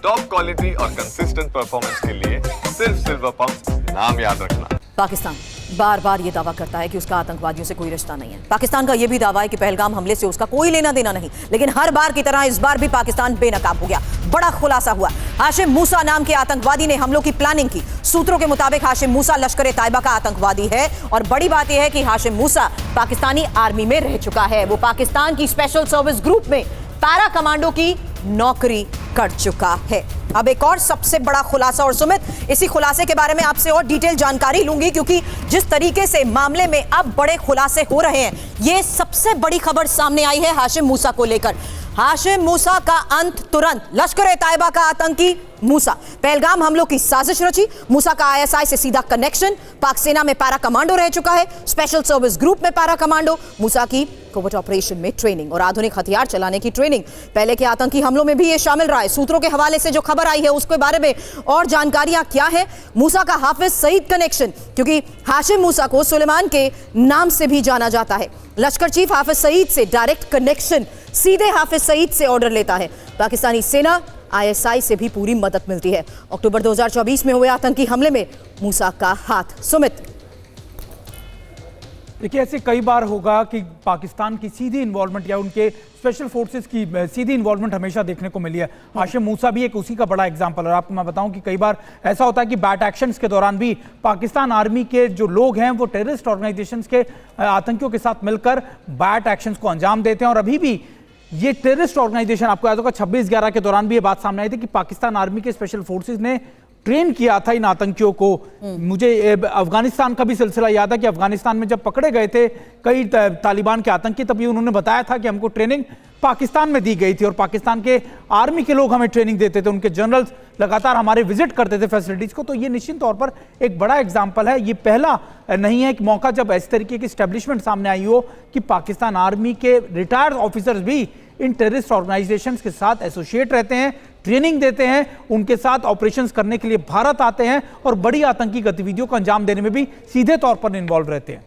Top quality और consistent performance के लिए सिर्फ सिल्वर पंप नाम याद रखना। पाकिस्तान बार बार ये दावा करता है कि उसका आतंकवादियों से कोई रिश्ता नहीं है। पाकिस्तान का ये भी दावा है कि पहलगाम हमले से उसका कोई लेना देना नहीं, लेकिन हर बार की तरह इस बार भी पाकिस्तान बेनकाब हो गया। बड़ा खुलासा हुआ, हाशिम मूसा नाम के आतंकवादी ने हमलों की प्लानिंग की। सूत्रों के मुताबिक हाशिम मूसा लश्कर-ए-तैयबा का आतंकवादी है और बड़ी बात यह है कि हाशिम मूसा पाकिस्तानी आर्मी में रह चुका है। वो पाकिस्तान की स्पेशल सर्विस ग्रुप में पैरा कमांडो की नौकरी कर चुका है। अब एक और सबसे बड़ा खुलासा, और सुमित, इसी खुलासे के बारे में आपसे और डिटेल जानकारी लूंगी, क्योंकि जिस तरीके से मामले में अब बड़े खुलासे हो रहे हैं, ये सबसे बड़ी खबर सामने आई है हाशिम मूसा को लेकर। हाशिम मूसा का अंत तुरंत, लश्कर-ए-तैयबा का आतंकी मूसा, पहलगाम हमलों की साजिश रची। मूसा का आईएसआई से सीधा कनेक्शन, पाक सेना में पैरा कमांडो रह चुका है, स्पेशल सर्विस ग्रुप में पैरा कमांडो। मूसा की कोवर्ट ऑपरेशन में ट्रेनिंग और आधुनिक हथियार चलाने की ट्रेनिंग, पहले के आतंकी हमलों में भी ये शामिल रहा है। सूत्रों के हवाले से जो खबर आई है उसके बारे में और जानकारियां क्या है। मूसा का हाफिज सईद कनेक्शन, क्योंकि हाशिम मूसा को सुलेमान के नाम से भी जाना जाता है। लश्कर चीफ हाफिज सईद से डायरेक्ट कनेक्शन, सीधे हाफिज सईद से ऑर्डर लेता है। पाकिस्तानी सेना, आईएसआई से भी पूरी मदद मिलती है। अक्टूबर 2024 में हुए आतंकी हमले में मूसा का हाथ। सुमित, देखिए, ऐसे कई बार होगा कि पाकिस्तान की सीधी इन्वॉल्वमेंट या उनके स्पेशल फोर्सेस की सीधी इन्वॉल्वमेंट हमेशा देखने को मिली है। हाशिम मूसा भी एक उसी का बड़ा एग्जांपल है। और आपको मैं बताऊं कि कई बार ऐसा होता है कि बैट एक्शंस के दौरान भी पाकिस्तान आर्मी के जो लोग हैं वो टेररिस्ट ऑर्गेनाइजेशंस के आतंकियों के साथ मिलकर बैट एक्शंस को अंजाम देते हैं। और अभी भी ये टेररिस्ट ऑर्गेनाइजेशन, आपको याद होगा 26/11 के दौरान भी ये बात सामने आई थी कि पाकिस्तान आर्मी के स्पेशल फोर्सेस ने ट्रेन किया था इन आतंकियों को। मुझे अफगानिस्तान का भी सिलसिला याद है कि अफगानिस्तान में जब पकड़े गए थे कई तालिबान के आतंकी, तभी उन्होंने बताया था कि हमको ट्रेनिंग पाकिस्तान में दी गई थी और पाकिस्तान के आर्मी के लोग हमें ट्रेनिंग देते थे, उनके जनरल्स लगातार हमारे विजिट करते थे फैसिलिटीज को। तो ये निश्चित तौर पर एक बड़ा एग्जाम्पल है। ये पहला नहीं है कि मौका जब इस तरीके की एस्टेब्लिशमेंट सामने आई हो कि पाकिस्तान आर्मी के रिटायर्ड ऑफिसर्स भी इन टेररिस्ट ऑर्गेनाइजेशंस के साथ एसोसिएट रहते हैं, ट्रेनिंग देते हैं, उनके साथ ऑपरेशंस करने के लिए भारत आते हैं और बड़ी आतंकी गतिविधियों को अंजाम देने में भी सीधे तौर पर इन्वॉल्व रहते हैं।